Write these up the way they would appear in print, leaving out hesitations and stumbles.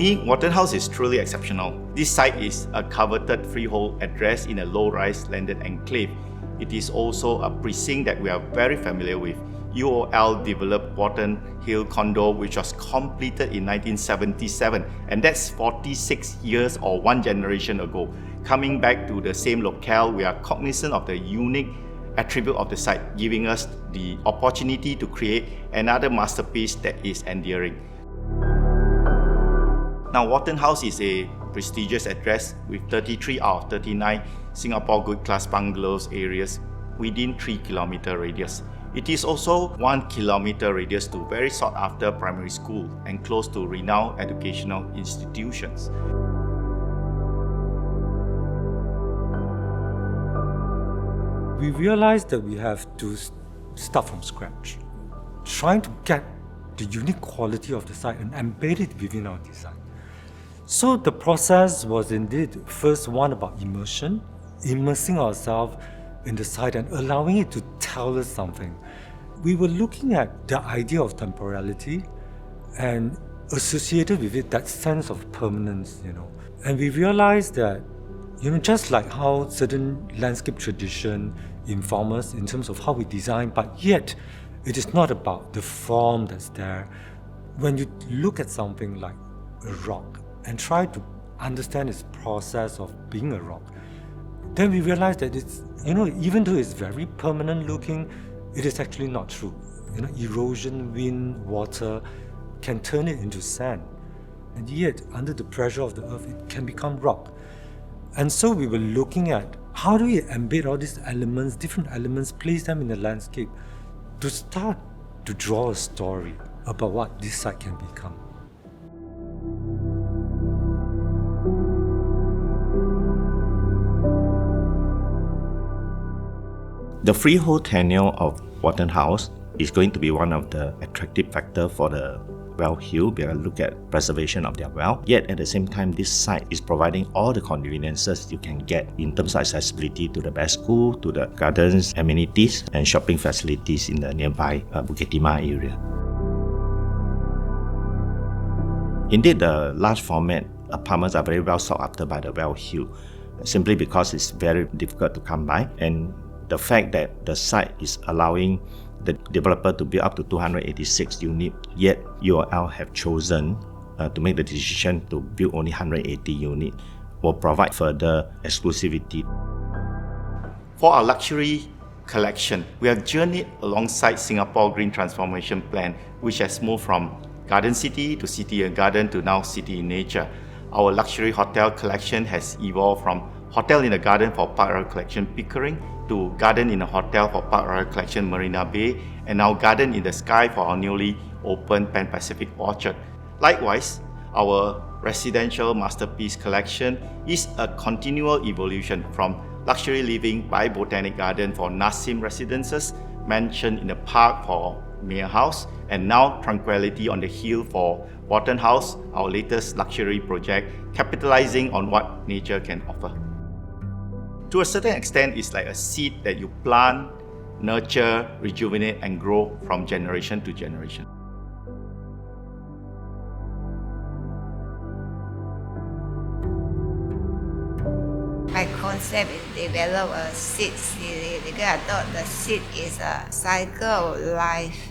me, Watten House is truly exceptional. This site is a coveted freehold address in a low-rise landed enclave. It is also a precinct that we are very familiar with. UOL developed Watten Hill condo, which was completed in 1977, and that's 46 years or one generation ago. Coming back to the same locale, we are cognizant of the unique attribute of the site, giving us the opportunity to create another masterpiece that is enduring. Now, Watten House is a prestigious address with 33 out of 39 Singapore good class bungalows areas within 3-kilometer radius. It is also 1-kilometer radius to very sought after primary school and close to renowned educational institutions. We realized that we have to start from scratch, trying to get the unique quality of the site and embed it within our design. So the process was indeed first one about immersion, immersing ourselves in the site and allowing it to tell us something. We were looking at the idea of temporality and associated with it that sense of permanence, And we realized that, just like how certain landscape tradition inform us in terms of how we design, but yet it is not about the form that's there. When you look at something like a rock and try to understand its process of being a rock, then we realize that it's, even though it's very permanent looking, it is actually not true. Erosion, wind, water can turn it into sand. And yet, under the pressure of the earth, it can become rock. And so we were looking at how do we embed all these elements, different elements, place them in the landscape to start to draw a story about what this site can become. The freehold tenure of Watten House is going to be one of the attractive factors for the well hill. We are looking at preservation of their well. Yet at the same time, this site is providing all the conveniences you can get in terms of accessibility to the best school, to the gardens, amenities, and shopping facilities in the nearby Bukit Timah area. Indeed, the large format apartments are very well sought after by the well hill, simply because it's very difficult to come by, and the fact that the site is allowing the developer to build up to 286 units, yet UOL have chosen to make the decision to build only 180 units, will provide further exclusivity. For our luxury collection, we have journeyed alongside Singapore Green Transformation Plan, which has moved from Garden City to City and Garden to now City in Nature. Our luxury hotel collection has evolved from Hotel in the Garden for Park Royal Collection Pickering to Garden in a Hotel for Park Royal Collection Marina Bay, and now Garden in the Sky for our newly opened Pan Pacific Orchard. Likewise, our residential masterpiece collection is a continual evolution from luxury living by Botanic Garden for Nassim Residences, Mansion in the Park for Mere House, and now Tranquillity on the Hill for Watten House, our latest luxury project, capitalizing on what nature can offer. To a certain extent, it's like a seed that you plant, nurture, rejuvenate, and grow from generation to generation. My concept is develop a seed series because I thought the seed is a cycle of life.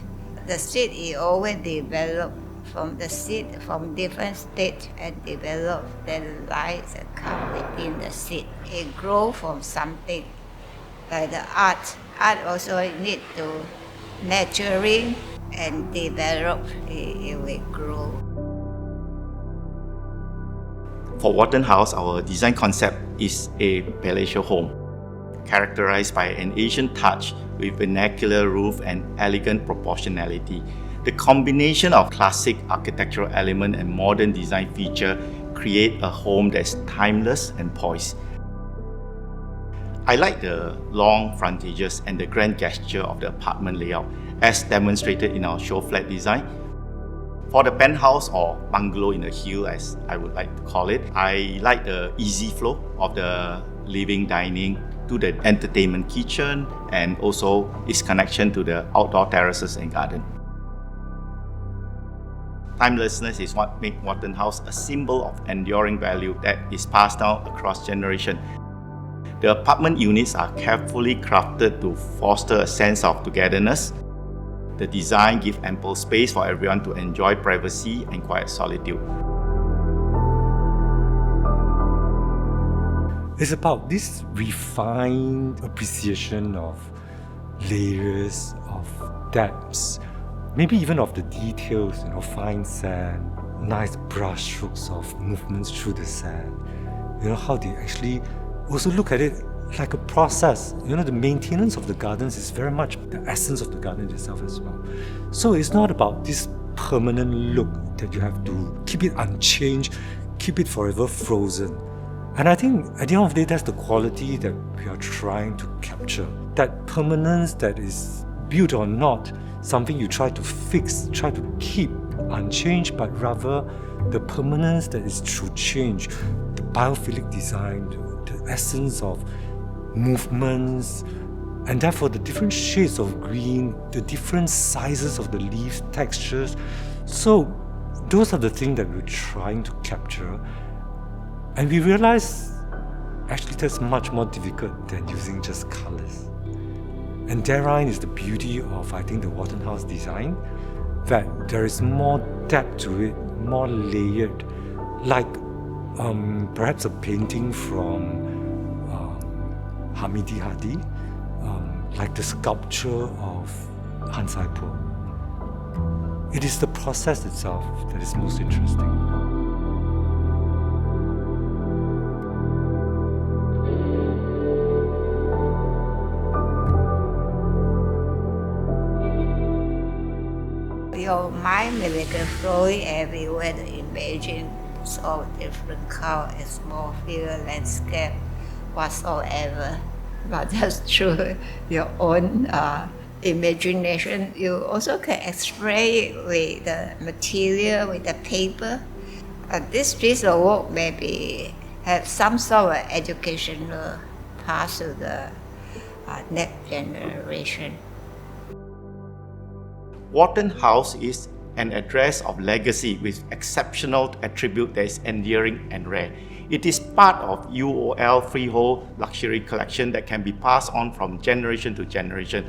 The seed is always developed from the seed from different stages and develop, then life that come within the seed. It grows from something. Like the art also need to nurturing and develop, it will grow. For Watten House, our design concept is a palatial home, characterized by an Asian touch with vernacular roof and elegant proportionality. The combination of classic architectural element and modern design feature create a home that's timeless and poised. I like the long frontages and the grand gesture of the apartment layout as demonstrated in our show flat design. For the penthouse or bungalow in the hill, as I would like to call it, I like the easy flow of the living dining to the entertainment kitchen and also its connection to the outdoor terraces and garden. Timelessness is what makes Watten House a symbol of enduring value that is passed down across generations. The apartment units are carefully crafted to foster a sense of togetherness. The design gives ample space for everyone to enjoy privacy and quiet solitude. It's about this refined appreciation of layers, of depths, maybe even of the details, fine sand, nice brush strokes of movements through the sand. How they actually also look at it like a process. The maintenance of the gardens is very much the essence of the garden itself as well. So it's not about this permanent look that you have to keep it unchanged, keep it forever frozen. And I think at the end of the day, that's the quality that we are trying to capture. That permanence that is built or not, something you try to fix, try to keep unchanged, but rather the permanence that is through change, the biophilic design, the essence of movements, and therefore the different shades of green, the different sizes of the leaves, textures. So those are the things that we're trying to capture. And we realize actually that's much more difficult than using just colors. And therein is the beauty of, I think, the Watten House design, that there is more depth to it, more layered, like perhaps a painting from Hamidi Hadi, like the sculpture of Han Sai-po. It is the process itself that is most interesting. Your mind may be flowing everywhere to imagine so different color, atmosphere, landscape, whatsoever. But just through your own imagination, you also can express it with the material, with the paper. This piece of work maybe have some sort of educational part to the next generation. Watten House is an address of legacy with exceptional attribute that is enduring and rare. It is part of UOL freehold luxury collection that can be passed on from generation to generation.